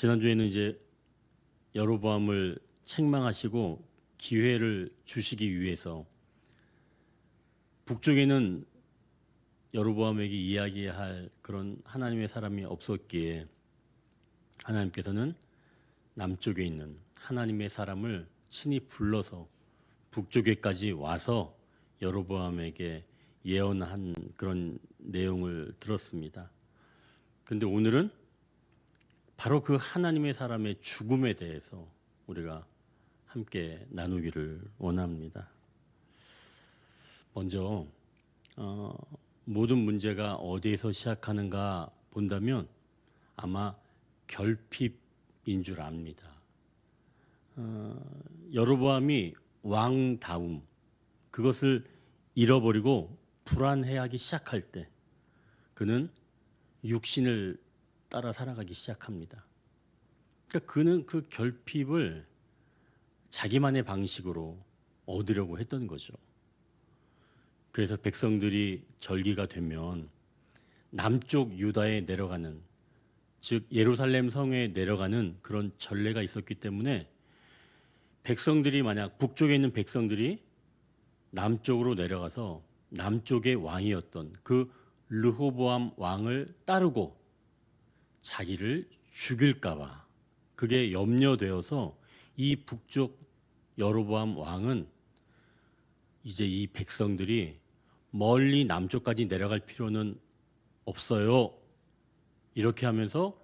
지난주에는 이제 여로보암을 책망하시고 기회를 주시기 위해서 북쪽에는 여로보암에게 이야기할 그런 하나님의 사람이 없었기에 하나님께서는 남쪽에 있는 하나님의 사람을 친히 불러서 북쪽에까지 와서 여로보암에게 예언한 그런 내용을 들었습니다. 그런데 오늘은 바로 그 하나님의 사람의 죽음에 대해서 우리가 함께 나누기를 원합니다. 먼저 모든 문제가 어디에서 시작하는가 본다면 아마 결핍인 줄 압니다. 여로보암이 왕다움 그것을 잃어버리고 불안해하기 시작할 때 그는 육신을 따라 살아가기 시작합니다. 그러니까 그는 그 결핍을 자기만의 방식으로 얻으려고 했던 거죠. 그래서 백성들이 절기가 되면 남쪽 유다에 내려가는, 즉 예루살렘 성에 내려가는 그런 전례가 있었기 때문에 백성들이 만약 북쪽에 있는 백성들이 남쪽으로 내려가서 남쪽의 왕이었던 그 르호보암 왕을 따르고 자기를 죽일까 봐 그게 염려되어서 이 북쪽 여로보암 왕은 이제 이 백성들이 멀리 남쪽까지 내려갈 필요는 없어요. 이렇게 하면서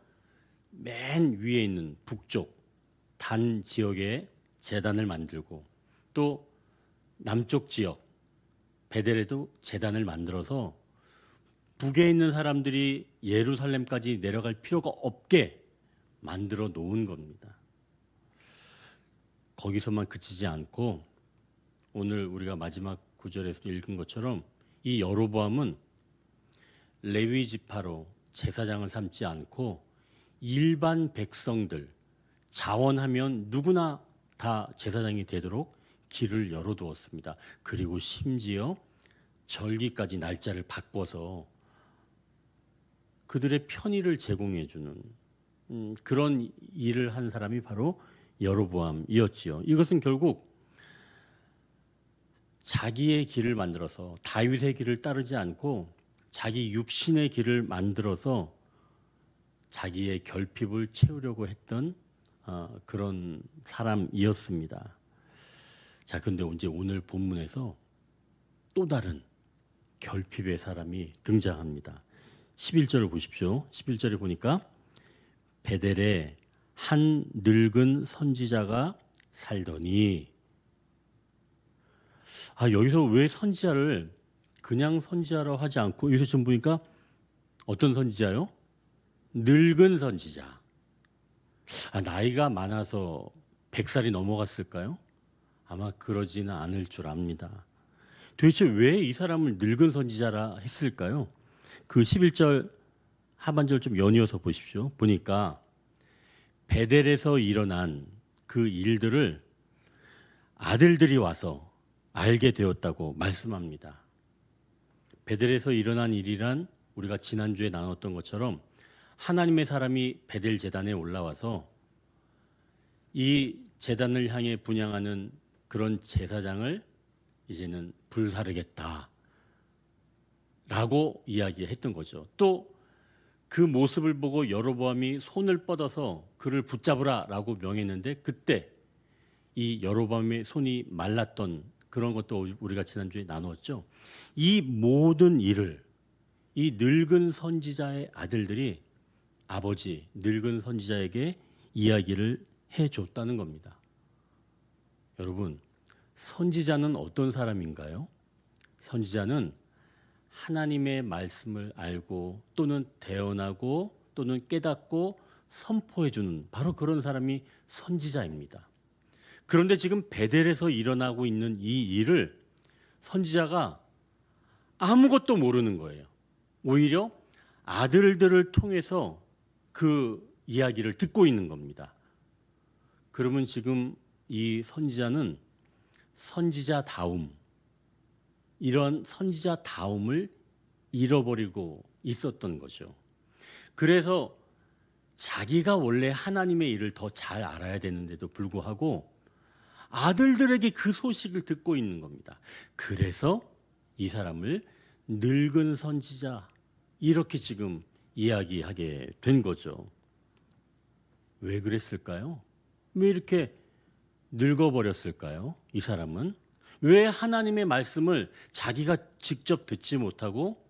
맨 위에 있는 북쪽 단 지역에 제단을 만들고 또 남쪽 지역 베델에도 제단을 만들어서 북에 있는 사람들이 예루살렘까지 내려갈 필요가 없게 만들어 놓은 겁니다. 거기서만 그치지 않고 오늘 우리가 마지막 구절에서 읽은 것처럼 이 여로보암은 레위 지파로 제사장을 삼지 않고 일반 백성들 자원하면 누구나 다 제사장이 되도록 길을 열어두었습니다. 그리고 심지어 절기까지 날짜를 바꿔서 그들의 편의를 제공해주는 그런 일을 한 사람이 바로 여로보암이었지요. 이것은 결국 자기의 길을 만들어서 다윗의 길을 따르지 않고 자기 육신의 길을 만들어서 자기의 결핍을 채우려고 했던 그런 사람이었습니다. 자, 그런데 이제 오늘 본문에서 또 다른 결핍의 사람이 등장합니다. 11절을 보십시오. 11절에 보니까 베델에 한 늙은 선지자가 살더니 여기서 왜 선지자를 그냥 선지자라고 하지 않고 여기서 좀 보니까 어떤 선지자요? 늙은 선지자. 나이가 많아서 100살이 넘어갔을까요? 아마 그러지는 않을 줄 압니다. 도대체 왜 이 사람을 늙은 선지자라 했을까요? 그 11절 하반절 좀 연이어서 보십시오. 보니까 베델에서 일어난 그 일들을 아들들이 와서 알게 되었다고 말씀합니다. 베델에서 일어난 일이란 우리가 지난주에 나눴던 것처럼 하나님의 사람이 베델 제단에 올라와서 이 제단을 향해 분향하는 그런 제사장을 이제는 불사르겠다 라고 이야기했던 거죠. 또 그 모습을 보고 여로보암이 손을 뻗어서 그를 붙잡으라 라고 명했는데 그때 이 여로보암의 손이 말랐던 그런 것도 우리가 지난주에 나누었죠. 이 모든 일을 이 늙은 선지자의 아들들이 아버지 늙은 선지자에게 이야기를 해줬다는 겁니다. 여러분, 선지자는 어떤 사람인가요? 선지자는 하나님의 말씀을 알고 또는 대언하고 또는 깨닫고 선포해주는 바로 그런 사람이 선지자입니다. 그런데 지금 베델에서 일어나고 있는 이 일을 선지자가 아무것도 모르는 거예요. 오히려 아들들을 통해서 그 이야기를 듣고 있는 겁니다. 그러면 지금 이 선지자는 선지자다움, 이런 선지자다움을 잃어버리고 있었던 거죠. 그래서 자기가 원래 하나님의 일을 더 잘 알아야 되는데도 불구하고 아들들에게 그 소식을 듣고 있는 겁니다. 그래서 이 사람을 늙은 선지자 이렇게 지금 이야기하게 된 거죠. 왜 그랬을까요? 왜 이렇게 늙어버렸을까요? 이 사람은 왜 하나님의 말씀을 자기가 직접 듣지 못하고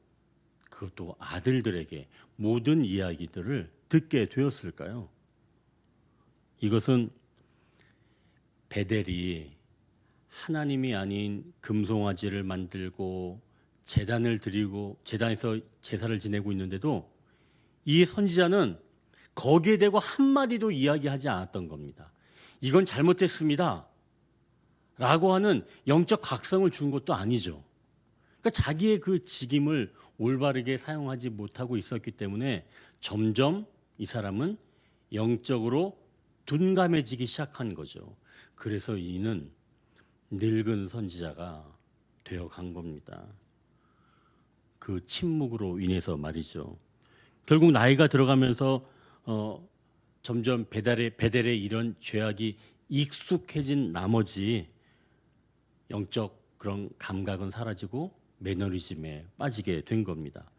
그것도 아들들에게 모든 이야기들을 듣게 되었을까요? 이것은 베델이 하나님이 아닌 금송아지를 만들고 제단을 드리고 제단에서 제사를 지내고 있는데도 이 선지자는 거기에 대고 한마디도 이야기하지 않았던 겁니다. 이건 잘못됐습니다 라고 하는 영적 각성을 준 것도 아니죠. 그러니까 자기의 그 직임을 올바르게 사용하지 못하고 있었기 때문에 점점 이 사람은 영적으로 둔감해지기 시작한 거죠. 그래서 이는 늙은 선지자가 되어 간 겁니다. 그 침묵으로 인해서 말이죠. 결국 나이가 들어가면서 점점 베델의 이런 죄악이 익숙해진 나머지 영적 그런 감각은 사라지고 매너리즘에 빠지게 된 겁니다.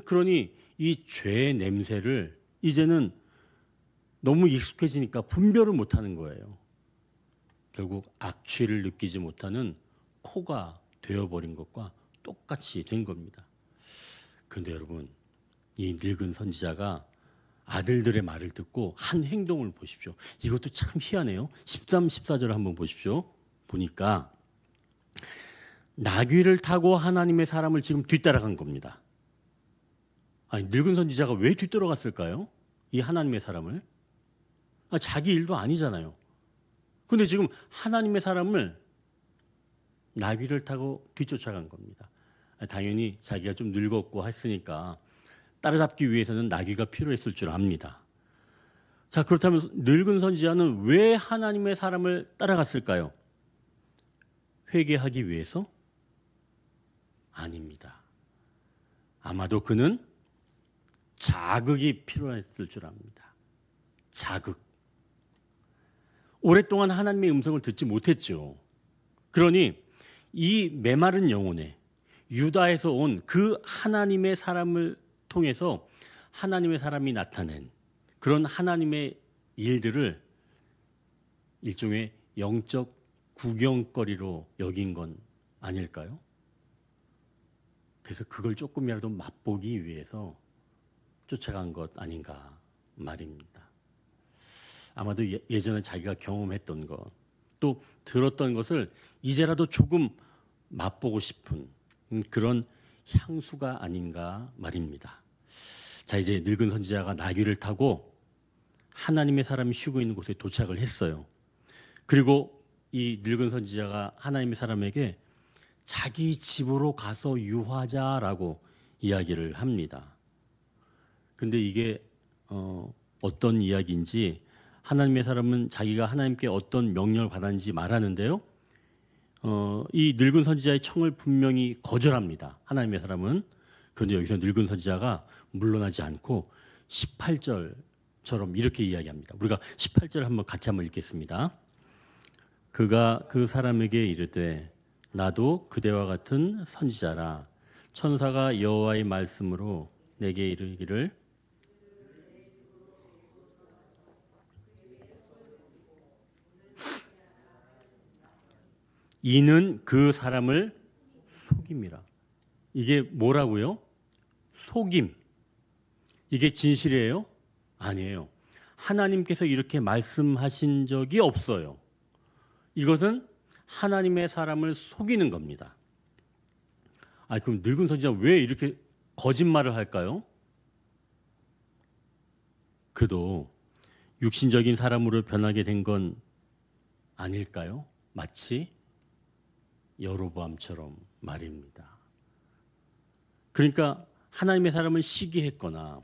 그러니 이 죄의 냄새를 이제는 너무 익숙해지니까 분별을 못하는 거예요. 결국 악취를 느끼지 못하는 코가 되어버린 것과 똑같이 된 겁니다. 그런데 여러분, 이 늙은 선지자가 아들들의 말을 듣고 한 행동을 보십시오. 이것도 참 희한해요. 13, 14절을 한번 보십시오. 보니까 나귀를 타고 하나님의 사람을 지금 뒤따라간 겁니다. 아니, 늙은 선지자가 왜 뒤따라갔을까요? 이 하나님의 사람을. 자기 일도 아니잖아요. 근데 지금 하나님의 사람을 나귀를 타고 뒤쫓아간 겁니다. 당연히 자기가 좀 늙었고 했으니까 따라잡기 위해서는 나귀가 필요했을 줄 압니다. 자, 그렇다면 늙은 선지자는 왜 하나님의 사람을 따라갔을까요? 회개하기 위해서? 아닙니다. 아마도 그는 자극이 필요했을 줄 압니다. 자극. 오랫동안 하나님의 음성을 듣지 못했죠. 그러니 이 메마른 영혼에 유다에서 온 그 하나님의 사람을 통해서 하나님의 사람이 나타낸 그런 하나님의 일들을 일종의 영적 구경거리로 여긴 건 아닐까요? 그래서 그걸 조금이라도 맛보기 위해서 쫓아간 것 아닌가 말입니다. 아마도 예전에 자기가 경험했던 것, 또 들었던 것을 이제라도 조금 맛보고 싶은 그런 향수가 아닌가 말입니다. 자, 이제 늙은 선지자가 나귀를 타고 하나님의 사람이 쉬고 있는 곳에 도착을 했어요. 그리고 이 늙은 선지자가 하나님의 사람에게 자기 집으로 가서 유하자라고 이야기를 합니다. 근데 이게 어떤 이야기인지 하나님의 사람은 자기가 하나님께 어떤 명령을 받았는지 말하는데요. 이 늙은 선지자의 청을 분명히 거절합니다. 하나님의 사람은. 그런데 여기서 늙은 선지자가 물러나지 않고 18절처럼 이렇게 이야기합니다. 우리가 18절 한번 같이 한번 읽겠습니다. 그가 그 사람에게 이르되 나도 그대와 같은 선지자라. 천사가 여호와의 말씀으로 내게 이르기를 이는 그 사람을 속임이라. 이게 뭐라고요? 속임. 이게 진실이에요? 아니에요. 하나님께서 이렇게 말씀하신 적이 없어요. 이것은 하나님의 사람을 속이는 겁니다. 그럼 늙은 선지자 왜 이렇게 거짓말을 할까요? 그도 육신적인 사람으로 변하게 된 건 아닐까요? 마치 여로보암처럼 말입니다. 그러니까 하나님의 사람을 시기했거나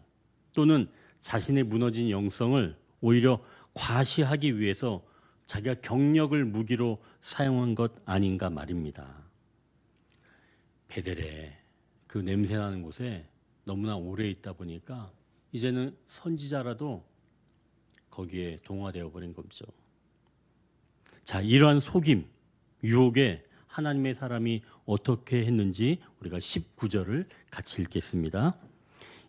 또는 자신의 무너진 영성을 오히려 과시하기 위해서 자기가 경력을 무기로 사용한 것 아닌가 말입니다. 베델에 그 냄새나는 곳에 너무나 오래 있다 보니까 이제는 선지자라도 거기에 동화되어 버린 거죠. 자, 이러한 속임, 유혹에 하나님의 사람이 어떻게 했는지 우리가 19절을 같이 읽겠습니다.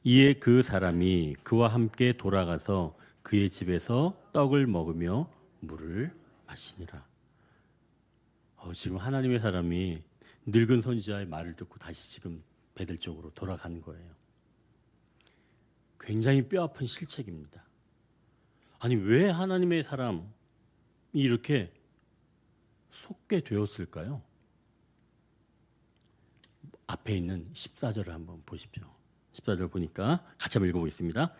이에 그 사람이 그와 함께 돌아가서 그의 집에서 떡을 먹으며 물을 마시니라. 지금 하나님의 사람이 늙은 선지자의 말을 듣고 다시 지금 베들 쪽으로 돌아간 거예요. 굉장히 뼈아픈 실책입니다. 아니, 왜 하나님의 사람이 이렇게 속게 되었을까요? 앞에 있는 14절을 한번 보십시오. 14절 보니까 같이 한번 읽어보겠습니다.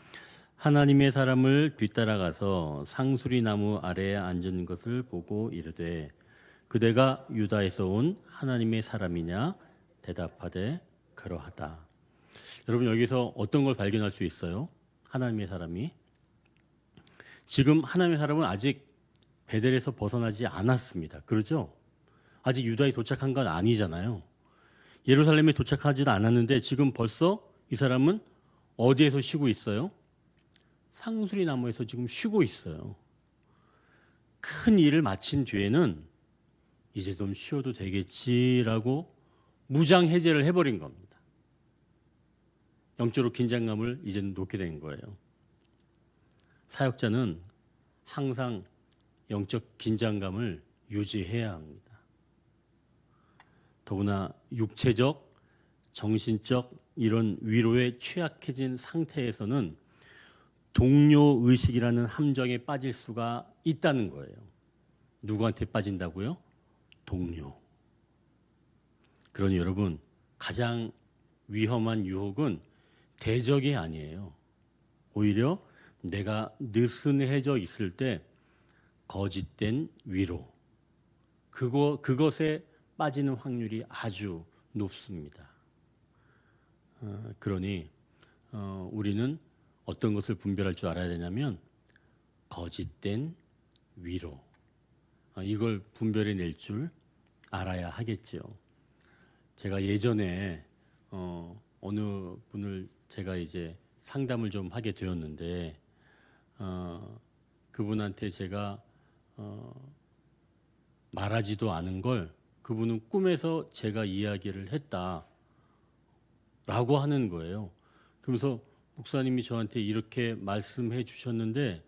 하나님의 사람을 뒤따라가서 상수리 나무 아래에 앉은 것을 보고 이르되 그대가 유다에서 온 하나님의 사람이냐 대답하되 그러하다. 여러분, 여기서 어떤 걸 발견할 수 있어요? 하나님의 사람이 지금 하나님의 사람은 아직 베델에서 벗어나지 않았습니다. 그렇죠? 아직 유다에 도착한 건 아니잖아요. 예루살렘에 도착하지도 않았는데 지금 벌써 이 사람은 어디에서 쉬고 있어요? 상수리 나무에서 지금 쉬고 있어요. 큰 일을 마친 뒤에는 이제 좀 쉬어도 되겠지라고 무장 해제를 해버린 겁니다. 영적으로 긴장감을 이제는 놓게 된 거예요. 사역자는 항상 영적 긴장감을 유지해야 합니다. 더구나 육체적, 정신적 이런 위로에 취약해진 상태에서는 동료 의식이라는 함정에 빠질 수가 있다는 거예요. 누구한테 빠진다고요? 동료. 그러니 여러분, 가장 위험한 유혹은 대적이 아니에요. 오히려 내가 느슨해져 있을 때 거짓된 위로, 그것에 빠지는 확률이 아주 높습니다. 그러니 우리는 어떤 것을 분별할 줄 알아야 되냐면 거짓된 위로, 이걸 분별해낼 줄 알아야 하겠죠. 제가 예전에 어느 분을 제가 이제 상담을 좀 하게 되었는데 그분한테 제가 말하지도 않은 걸 그분은 꿈에서 제가 이야기를 했다라고 하는 거예요. 그러면서 목사님이 저한테 이렇게 말씀해 주셨는데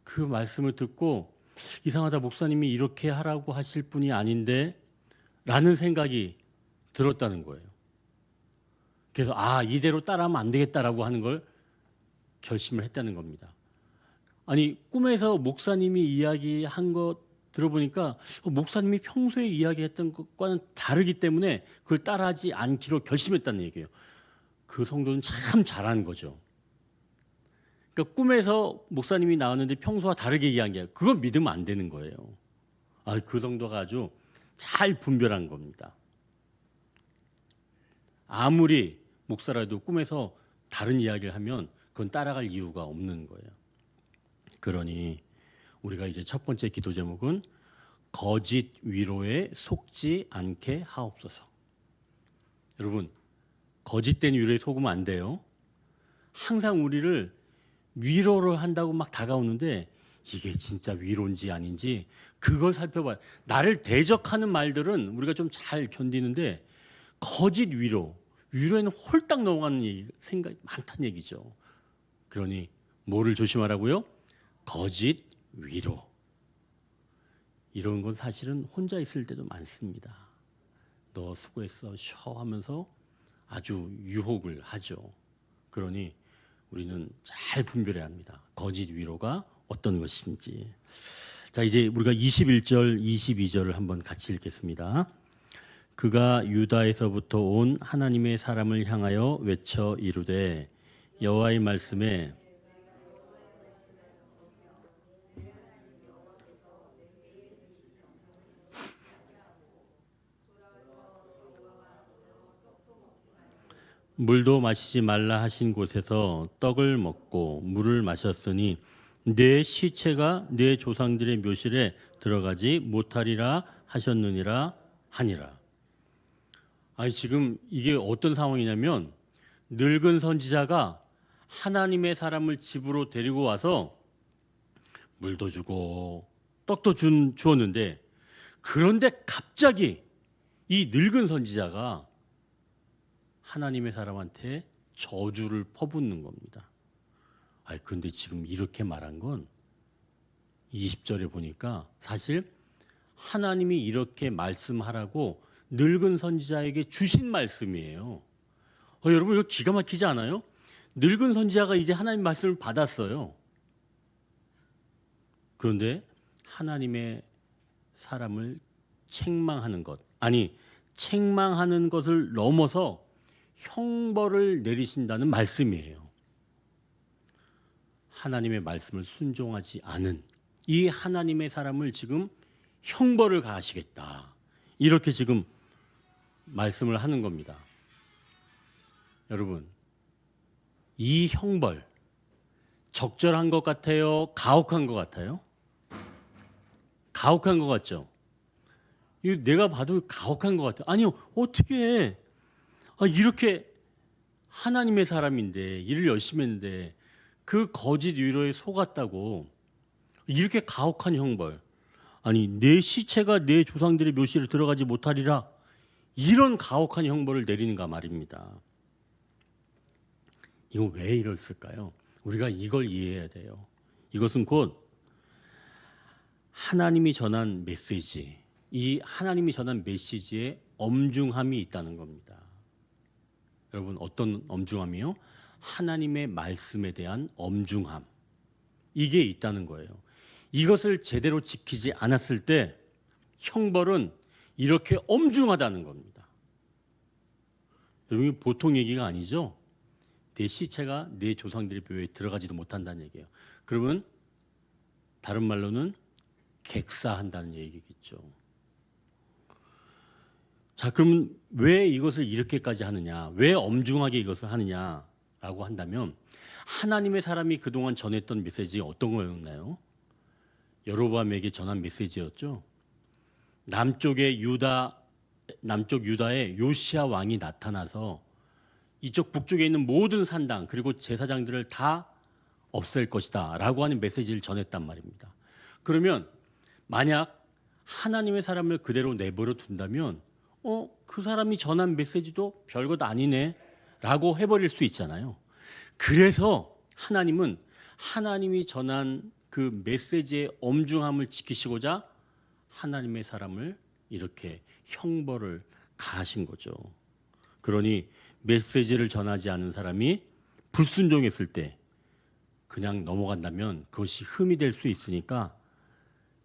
그 말씀을 듣고 이상하다, 목사님이 이렇게 하라고 하실 분이 아닌데 라는 생각이 들었다는 거예요. 그래서 이대로 따라하면 안 되겠다라고 하는 걸 결심을 했다는 겁니다. 아니, 꿈에서 목사님이 이야기한 것 들어보니까 목사님이 평소에 이야기했던 것과는 다르기 때문에 그걸 따라하지 않기로 결심했다는 얘기예요. 그 성도는 참 잘한 거죠. 그러니까 꿈에서 목사님이 나왔는데 평소와 다르게 이야기해요. 그걸 믿으면 안 되는 거예요. 그 성도가 아주 잘 분별한 겁니다. 아무리 목사라도 꿈에서 다른 이야기를 하면 그건 따라갈 이유가 없는 거예요. 그러니 우리가 이제 첫 번째 기도 제목은 거짓 위로에 속지 않게 하옵소서. 여러분, 거짓된 위로에 속으면 안 돼요. 항상 우리를 위로를 한다고 막 다가오는데 이게 진짜 위로인지 아닌지 그걸 살펴봐요. 나를 대적하는 말들은 우리가 좀 잘 견디는데 거짓 위로에는 홀딱 넘어가는 생각이 많다는 얘기죠. 그러니 뭐를 조심하라고요? 거짓 위로. 이런 건 사실은 혼자 있을 때도 많습니다. 너 수고했어 쉬어 하면서 아주 유혹을 하죠. 그러니 우리는 잘 분별해야 합니다. 거짓 위로가 어떤 것인지. 자, 이제 우리가 21절, 22절을 한번 같이 읽겠습니다. 그가 유다에서부터 온 하나님의 사람을 향하여 외쳐 이르되 여호와의 말씀에 물도 마시지 말라 하신 곳에서 떡을 먹고 물을 마셨으니 내 시체가 내 조상들의 묘실에 들어가지 못하리라 하셨느니라 하니라. 지금 이게 어떤 상황이냐면 늙은 선지자가 하나님의 사람을 집으로 데리고 와서 물도 주고 떡도 주었는데, 그런데 갑자기 이 늙은 선지자가 하나님의 사람한테 저주를 퍼붓는 겁니다. 근데 지금 이렇게 말한 건 20절에 보니까 사실 하나님이 이렇게 말씀하라고 늙은 선지자에게 주신 말씀이에요. 여러분, 이거 기가 막히지 않아요? 늙은 선지자가 이제 하나님 말씀을 받았어요. 그런데 하나님의 사람을 책망하는 것, 아니 책망하는 것을 넘어서 형벌을 내리신다는 말씀이에요. 하나님의 말씀을 순종하지 않은 이 하나님의 사람을 지금 형벌을 가하시겠다, 이렇게 지금 말씀을 하는 겁니다. 여러분, 이 형벌 적절한 것 같아요? 가혹한 것 같아요? 가혹한 것 같죠? 이거 내가 봐도 가혹한 것 같아요. 아니요, 어떻게 이렇게 하나님의 사람인데, 일을 열심히 했는데 그 거짓 위로에 속았다고 이렇게 가혹한 형벌, 아니 내 시체가 내 조상들의 묘실에 들어가지 못하리라, 이런 가혹한 형벌을 내리는가 말입니다. 이거 왜 이랬을까요? 우리가 이걸 이해해야 돼요. 이것은 곧 하나님이 전한 메시지, 이 하나님이 전한 메시지에 엄중함이 있다는 겁니다. 여러분, 어떤 엄중함이요? 하나님의 말씀에 대한 엄중함, 이게 있다는 거예요. 이것을 제대로 지키지 않았을 때 형벌은 이렇게 엄중하다는 겁니다. 여러분, 보통 얘기가 아니죠? 내 시체가 내 조상들의 묘에 들어가지도 못한다는 얘기예요. 그러면 다른 말로는 객사한다는 얘기겠죠. 자, 그럼 왜 이것을 이렇게까지 하느냐, 왜 엄중하게 이것을 하느냐라고 한다면, 하나님의 사람이 그동안 전했던 메시지 어떤 거였나요? 여로보암에게 전한 메시지였죠. 남쪽 유다의 요시야 왕이 나타나서 이쪽 북쪽에 있는 모든 산당 그리고 제사장들을 다 없앨 것이다 라고 하는 메시지를 전했단 말입니다. 그러면 만약 하나님의 사람을 그대로 내버려 둔다면 그 사람이 전한 메시지도 별것 아니네 라고 해버릴 수 있잖아요. 그래서 하나님은 하나님이 전한 그 메시지의 엄중함을 지키시고자 하나님의 사람을 이렇게 형벌을 가하신 거죠. 그러니 메시지를 전하지 않은 사람이 불순종했을 때 그냥 넘어간다면 그것이 흠이 될 수 있으니까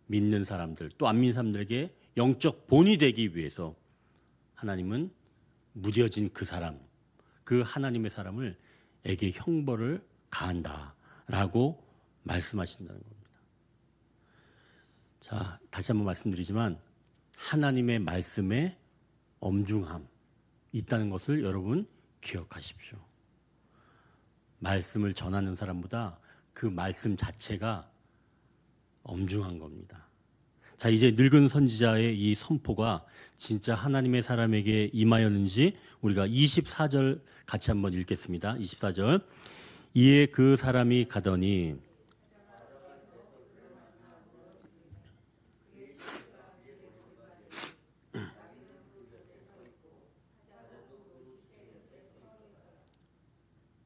믿는 사람들, 또 안 믿는 사람들에게 영적 본이 되기 위해서 하나님은 무뎌진 그 사람, 그 하나님의 사람을 에게 형벌을 가한다라고 말씀하신다는 겁니다. 자, 다시 한번 말씀드리지만 하나님의 말씀에 엄중함 있다는 것을 여러분 기억하십시오. 말씀을 전하는 사람보다 그 말씀 자체가 엄중한 겁니다. 자, 이제 늙은 선지자의 이 선포가 진짜 하나님의 사람에게 임하였는지 우리가 24절 같이 한번 읽겠습니다. 24절. 이에 그 사람이 가더니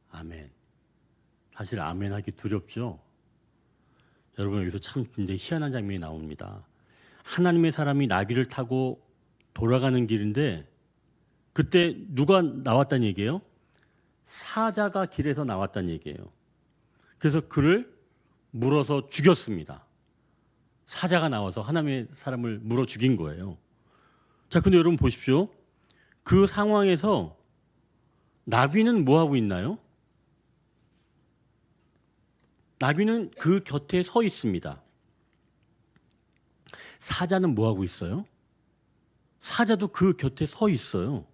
아멘. 사실 아멘 하기 두렵죠? 여러분, 여기서 참 굉장히 희한한 장면이 나옵니다. 하나님의 사람이 나귀를 타고 돌아가는 길인데 그때 누가 나왔다는 얘기예요? 사자가 길에서 나왔다는 얘기예요. 그래서 그를 물어서 죽였습니다. 사자가 나와서 하나님의 사람을 물어 죽인 거예요. 자, 근데 여러분 보십시오. 그 상황에서 나귀는 뭐 하고 있나요? 나귀는 그 곁에 서 있습니다. 사자는 뭐 하고 있어요? 사자도 그 곁에 서 있어요.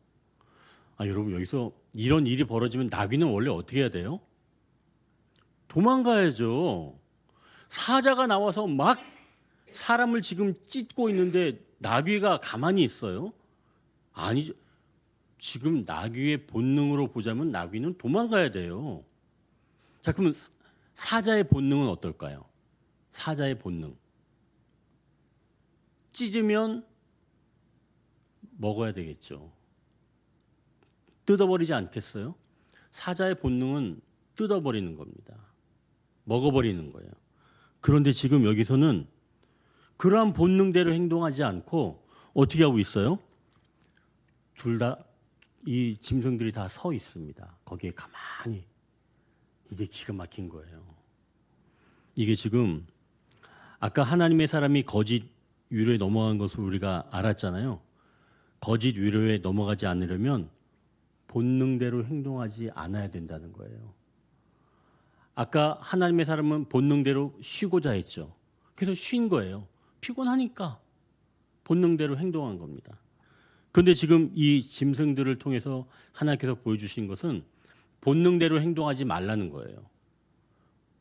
여러분, 여기서 이런 일이 벌어지면 나귀는 원래 어떻게 해야 돼요? 도망가야죠. 사자가 나와서 막 사람을 지금 찢고 있는데 나귀가 가만히 있어요? 아니죠. 지금 나귀의 본능으로 보자면 나귀는 도망가야 돼요. 자, 그러면 사자의 본능은 어떨까요? 사자의 본능. 찢으면 먹어야 되겠죠. 뜯어버리지 않겠어요? 사자의 본능은 뜯어버리는 겁니다. 먹어버리는 거예요. 그런데 지금 여기서는 그러한 본능대로 행동하지 않고 어떻게 하고 있어요? 둘 다, 이 짐승들이 다 서 있습니다. 거기에 가만히. 이게 기가 막힌 거예요. 이게 지금 아까 하나님의 사람이 거짓 위로에 넘어간 것을 우리가 알았잖아요. 거짓 위로에 넘어가지 않으려면 본능대로 행동하지 않아야 된다는 거예요. 아까 하나님의 사람은 본능대로 쉬고자 했죠. 그래서 쉰 거예요. 피곤하니까 본능대로 행동한 겁니다. 그런데 지금 이 짐승들을 통해서 하나님께서 보여주신 것은 본능대로 행동하지 말라는 거예요.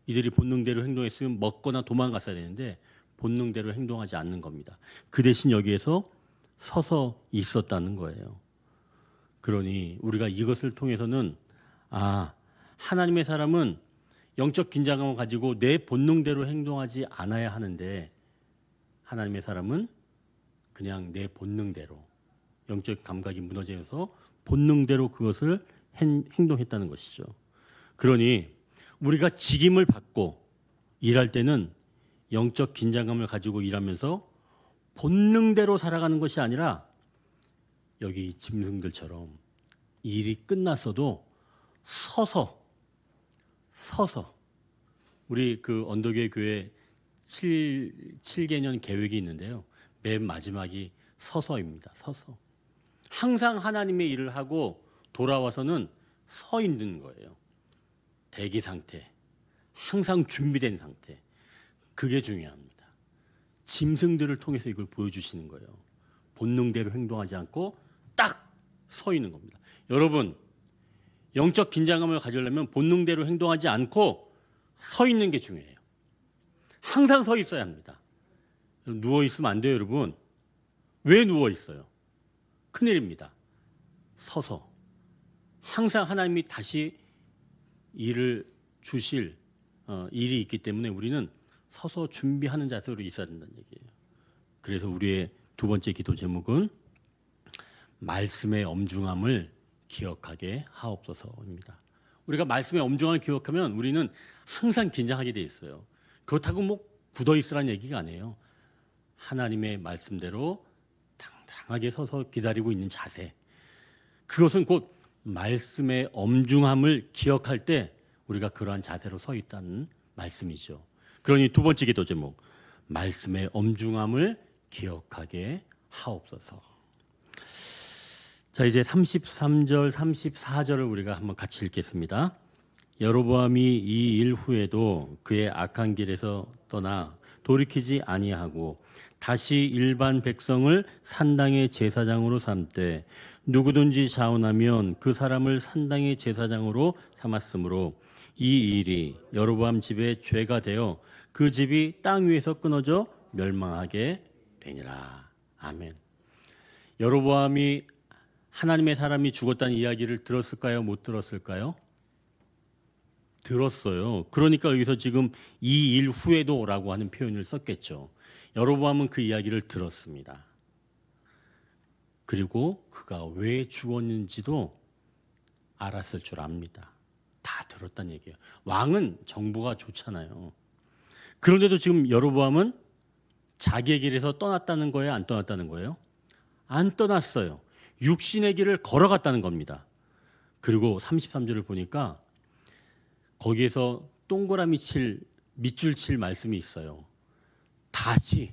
이들이 본능대로 행동했으면 먹거나 도망갔어야 되는데 본능대로 행동하지 않는 겁니다. 그 대신 여기에서 서서 있었다는 거예요. 그러니 우리가 이것을 통해서는 하나님의 사람은 영적 긴장감을 가지고 내 본능대로 행동하지 않아야 하는데 하나님의 사람은 그냥 내 본능대로 영적 감각이 무너져서 본능대로 그것을 행동했다는 것이죠. 그러니 우리가 직임을 받고 일할 때는 영적 긴장감을 가지고 일하면서 본능대로 살아가는 것이 아니라 여기 짐승들처럼 일이 끝났어도 서서 우리 그 언덕의 교회 7개년 계획이 있는데요. 맨 마지막이 서서입니다. 서서. 항상 하나님의 일을 하고 돌아와서는 서 있는 거예요. 대기 상태. 항상 준비된 상태. 그게 중요합니다. 짐승들을 통해서 이걸 보여주시는 거예요. 본능대로 행동하지 않고 딱 서 있는 겁니다. 여러분, 영적 긴장감을 가지려면 본능대로 행동하지 않고 서 있는 게 중요해요. 항상 서 있어야 합니다. 누워 있으면 안 돼요, 여러분. 왜 누워 있어요? 큰일입니다. 서서. 항상 하나님이 다시 일을 주실 일이 있기 때문에 우리는 서서 준비하는 자세로 있어야 된다는 얘기예요. 그래서 우리의 두 번째 기도 제목은 말씀의 엄중함을 기억하게 하옵소서입니다. 우리가 말씀의 엄중함을 기억하면 우리는 항상 긴장하게 돼 있어요. 그렇다고 뭐 굳어 있으라는 얘기가 아니에요. 하나님의 말씀대로 당당하게 서서 기다리고 있는 자세. 그것은 곧 말씀의 엄중함을 기억할 때 우리가 그러한 자세로 서 있다는 말씀이죠. 그러니 두 번째 기도 제목, 말씀의 엄중함을 기억하게 하옵소서. 자, 이제 33절, 34절을 우리가 한번 같이 읽겠습니다. 여로보암이 이 일 후에도 그의 악한 길에서 떠나 돌이키지 아니하고 다시 일반 백성을 산당의 제사장으로 삼되 누구든지 자원하면 그 사람을 산당의 제사장으로 삼았으므로 이 일이 여로보암 집의 죄가 되어 그 집이 땅 위에서 끊어져 멸망하게 되니라. 아멘. 여로보암이 하나님의 사람이 죽었다는 이야기를 들었을까요? 못 들었을까요? 들었어요. 그러니까 여기서 지금 이 일 후에도 라고 하는 표현을 썼겠죠. 여로보암은 그 이야기를 들었습니다. 그리고 그가 왜 죽었는지도 알았을 줄 압니다. 다 들었다는 얘기예요. 왕은 정보가 좋잖아요. 그런데도 지금 여로보암은 자기의 길에서 떠났다는 거예요? 안 떠났다는 거예요? 안 떠났어요. 육신의 길을 걸어갔다는 겁니다. 그리고 33절을 보니까 거기에서 동그라미 칠, 밑줄 칠 말씀이 있어요. 다시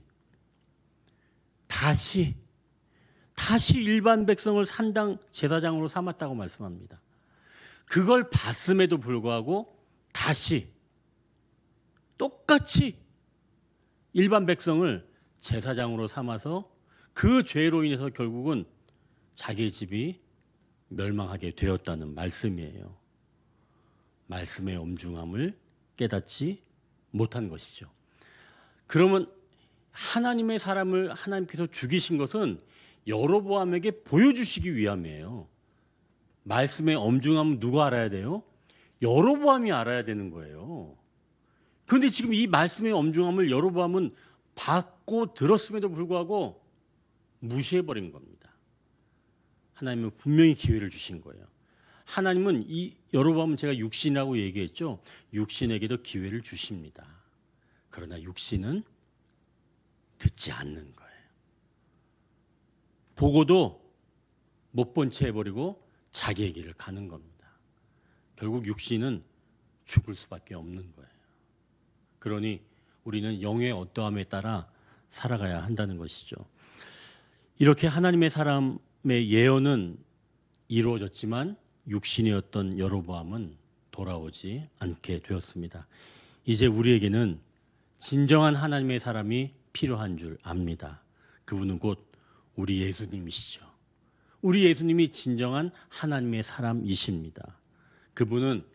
일반 백성을 산당 제사장으로 삼았다고 말씀합니다. 그걸 봤음에도 불구하고 다시 똑같이 일반 백성을 제사장으로 삼아서 그 죄로 인해서 결국은 자기의 집이 멸망하게 되었다는 말씀이에요. 말씀의 엄중함을 깨닫지 못한 것이죠. 그러면 하나님의 사람을 하나님께서 죽이신 것은 여로보암에게 보여주시기 위함이에요. 말씀의 엄중함은 누가 알아야 돼요? 여로보암이 알아야 되는 거예요. 그런데 지금 이 말씀의 엄중함을 여로보암은 받고 들었음에도 불구하고 무시해버린 겁니다. 하나님은 분명히 기회를 주신 거예요. 하나님은 이 여로보암은 제가 육신이라고 얘기했죠. 육신에게도 기회를 주십니다. 그러나 육신은 듣지 않는 거예요. 보고도 못 본 채 해버리고 자기의 길을 가는 겁니다. 결국 육신은 죽을 수밖에 없는 거예요. 그러니 우리는 영의 어떠함에 따라 살아가야 한다는 것이죠. 이렇게 하나님의 사람의 예언은 이루어졌지만 육신이었던 여로보암은 돌아오지 않게 되었습니다. 이제 우리에게는 진정한 하나님의 사람이 필요한 줄 압니다. 그분은 곧 우리 예수님이시죠. 우리 예수님이 진정한 하나님의 사람이십니다. 그분은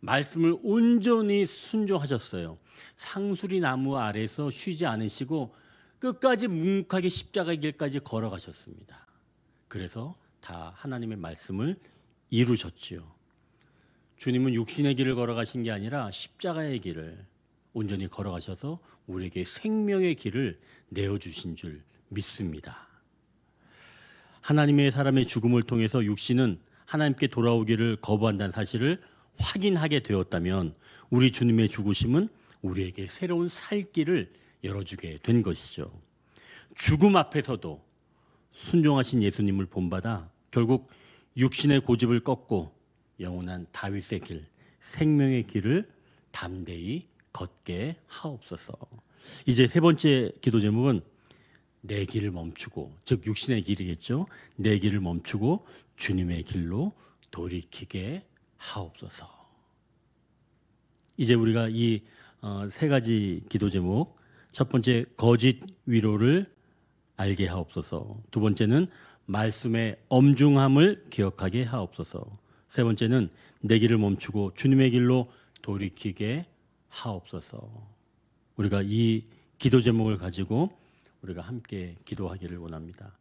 말씀을 온전히 순종하셨어요. 상수리 나무 아래서 쉬지 않으시고 끝까지 묵묵하게 십자가의 길까지 걸어가셨습니다. 그래서 다 하나님의 말씀을 이루셨지요. 주님은 육신의 길을 걸어가신 게 아니라 십자가의 길을 온전히 걸어가셔서 우리에게 생명의 길을 내어주신 줄 믿습니다. 하나님의 사람의 죽음을 통해서 육신은 하나님께 돌아오기를 거부한다는 사실을 확인하게 되었다면 우리 주님의 죽으심은 우리에게 새로운 살 길을 열어주게 된 것이죠. 죽음 앞에서도 순종하신 예수님을 본받아 결국 육신의 고집을 꺾고 영원한 다윗의 길, 생명의 길을 담대히 걷게 하옵소서. 이제 세 번째 기도 제목은 내 길을 멈추고, 즉 육신의 길이겠죠. 내 길을 멈추고 주님의 길로 돌이키게 하옵소서. 이제 우리가 이 세 가지 기도 제목, 첫 번째 거짓 위로를 알게 하옵소서, 두 번째는 말씀의 엄중함을 기억하게 하옵소서, 세 번째는 내 길을 멈추고 주님의 길로 돌이키게 하옵소서. 우리가 이 기도 제목을 가지고 우리가 함께 기도하기를 원합니다.